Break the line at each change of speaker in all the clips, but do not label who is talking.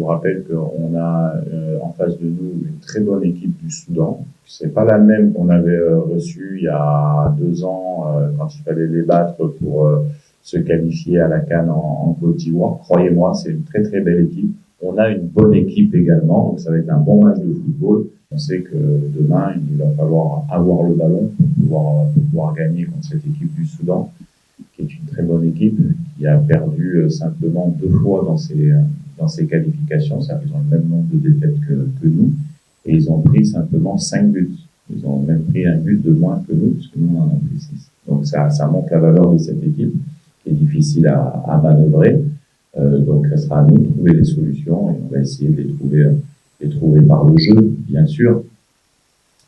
rappelle qu'on a en face de nous une très bonne équipe du Soudan. C'est pas la même qu'on avait reçue il y a 2 ans quand il fallait les battre pour se qualifier à la CAN en Côte d'Ivoire. Croyez-moi, c'est une très très belle équipe. On a une bonne équipe également, donc ça va être un bon match de football. On sait que demain, il va falloir avoir le ballon pour pouvoir gagner contre cette équipe du Soudan, qui est une très bonne équipe, qui a perdu simplement 2 fois dans ses qualifications. C'est-à-dire qu'ils ont le même nombre de défaites que nous, et ils ont pris simplement 5 buts. Ils ont même pris un but de moins que nous, parce que nous, on en a pris 6. Donc ça montre la valeur de cette équipe, qui est difficile à manœuvrer. Donc ça sera à nous de trouver les solutions, et on va essayer de les trouver par le jeu, bien sûr.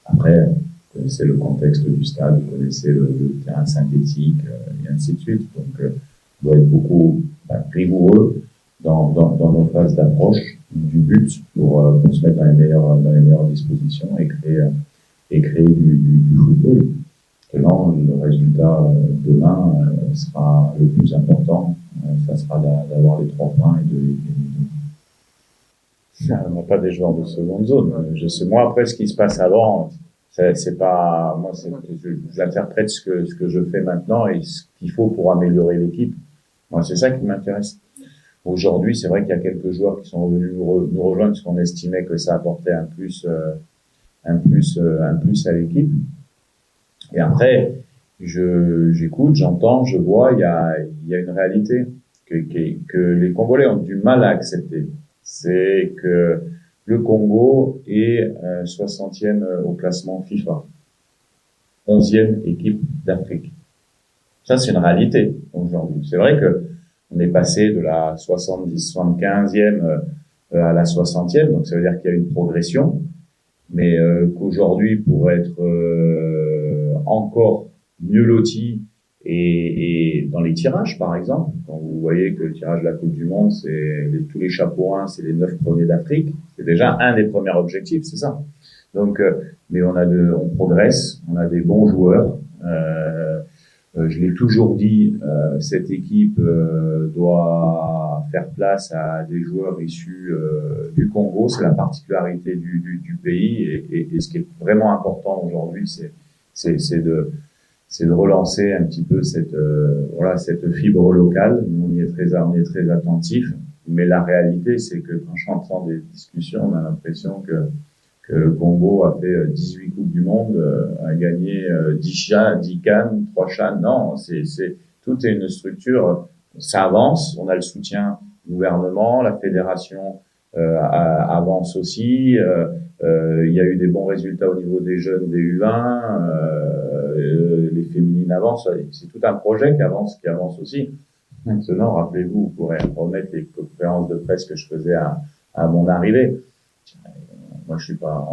Après, vous connaissez le contexte du stade, vous connaissez le terrain synthétique, et ainsi de suite. Donc, on doit être beaucoup rigoureux dans nos phases d'approche du but pour se mettre dans les meilleures dispositions et créer du football. Maintenant, le résultat demain sera le plus important. Ça sera d'avoir les 3 points et de gagner. On n'a pas des joueurs de seconde zone. Je sais, moi, après, ce qui se passe avant, c'est pas, moi, j'interprète ce que je fais maintenant et ce qu'il faut pour améliorer l'équipe. Moi, c'est ça qui m'intéresse. Aujourd'hui, c'est vrai qu'il y a quelques joueurs qui sont venus nous rejoindre parce qu'on estimait que ça apportait un plus à l'équipe. Et après, j'écoute, j'entends, je vois, il y a une réalité que les Congolais ont du mal à accepter. C'est que le Congo est 60e au classement FIFA, 11e équipe d'Afrique. Ça, c'est une réalité aujourd'hui. C'est vrai que on est passé de la 75e à la 60e, donc ça veut dire qu'il y a une progression, mais qu'aujourd'hui, pour être encore mieux loti et dans les tirages, par exemple, quand vous voyez que le tirage de la Coupe du Monde, c'est tous les chapeaux 1, c'est les 9 premiers d'Afrique, c'est déjà un des premiers objectifs, c'est ça. Donc, mais on progresse, on a des bons joueurs. Je l'ai toujours dit, cette équipe doit faire place à des joueurs issus du Congo. C'est la particularité du pays, et ce qui est vraiment important aujourd'hui, c'est de relancer un petit peu cette fibre locale. Nous, on est très attentifs, mais la réalité, c'est que quand j'entends des discussions, on a l'impression que le Congo a fait 18 Coupes du Monde, a gagné 10 CAN, 3 CHAN. Non, tout est une structure. Ça avance. On a le soutien du gouvernement, la fédération avance aussi. Il y a eu des bons résultats au niveau des jeunes, des U20. Les féminines avancent. C'est tout un projet qui avance aussi. Maintenant, rappelez-vous, vous pourrez remettre les conférences de presse que je faisais à mon arrivée. Moi, c'est pas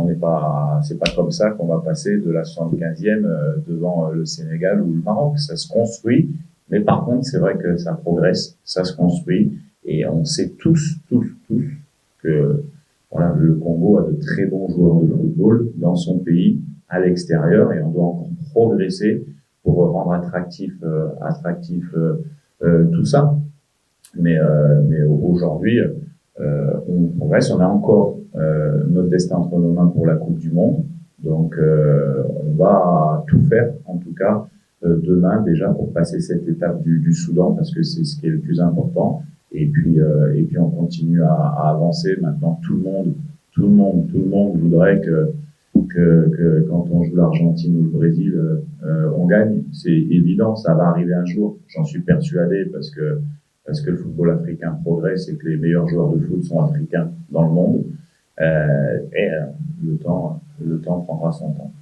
comme ça qu'on va passer de la 75e devant le Sénégal ou le Maroc. Ça se construit, mais par contre, c'est vrai que ça progresse, ça se construit, et on sait tous que voilà, le Congo a de très bons joueurs de football dans son pays, à l'extérieur, et on doit encore progresser pour rendre attractif tout ça. Mais aujourd'hui, on progresse, on a encore notre destin entre nos mains pour la Coupe du Monde. Donc, on va tout faire, en tout cas, demain déjà pour passer cette étape du Soudan, parce que c'est ce qui est le plus important. Et puis on continue à avancer. Maintenant, tout le monde voudrait que quand on joue l'Argentine ou le Brésil, on gagne. C'est évident, ça va arriver un jour. J'en suis persuadé, parce que le football africain progresse et que les meilleurs joueurs de foot sont africains dans le monde. Et le temps prendra son temps.